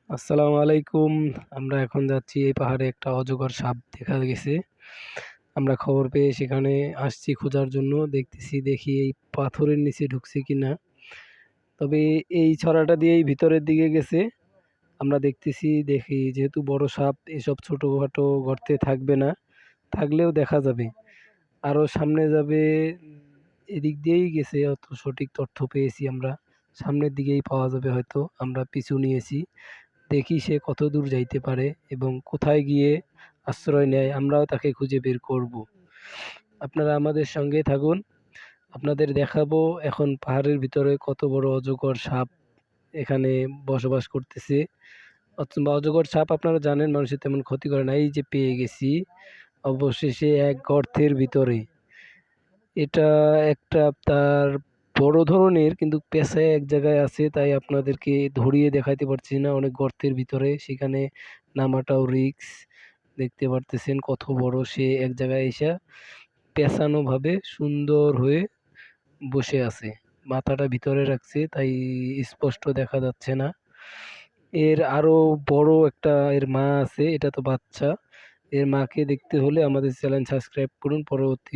আসসালামু আলাইকুম। আমরা এখন যাচ্ছি এই পাহাড়ে একটা অজগর সাপ দেখা গেছে। আমরা খবর পেয়ে সেখানে আসছি খোঁজার জন্য। দেখি এই পাথরের নিচে ঢুকছে কিনা। তবে এই ছড়াটা দিয়েই ভিতরের দিকে গেছে। আমরা দেখি যেহেতু বড় সাপ এসব ছোটখাটো গর্তে থাকবে না। থাকলেও দেখা যাবে। আরো সামনে যাবে এদিক দিয়েই গেছে অত সঠিক তথ্য পেয়েছি আমরা। সামনের দিকেই পাওয়া যাবে হয়তো। আমরা পিছু নিয়েছি। দেখি সে কতদূর যাইতে পারে এবং কোথায় গিয়ে আশ্রয় নেয় আমরাও তাকে খুঁজে বের করব। আপনারা আমাদের সঙ্গে থাকুন। আপনাদের দেখাবো এখন পাহাড়ের ভিতরে কত বড় অজগর সাপ এখানে বসবাস করতেছে। অথবা অজগর সাপ আপনারা জানেন মানুষের তেমন ক্ষতি করে না। এই যে পেয়ে গেছি অবশেষে এক গর্তের ভিতরে। এটা একটা তার বড় ধরনের কিন্তু পেঁচায় এক জায়গায় আছে তাই আপনাদেরকে ধরিয়ে দেখাইতে পারছি না অনেক গর্তের ভিতরে সেখানে নামাটাও রিস্ক। দেখতে পারতেছেন কত বড় সে এক জায়গায় এসে পেঁচানো ভাবে সুন্দর হয়ে বসে আছে। মাথাটা ভিতরে রাখছে তাই স্পষ্ট দেখা যাচ্ছে না। এর আরো বড় একটা এর মা আছে, এটা তো বাচ্চা। এর মাকে দেখতে হলে আমাদের চ্যানেল সাবস্ক্রাইব করুন। পরবর্তী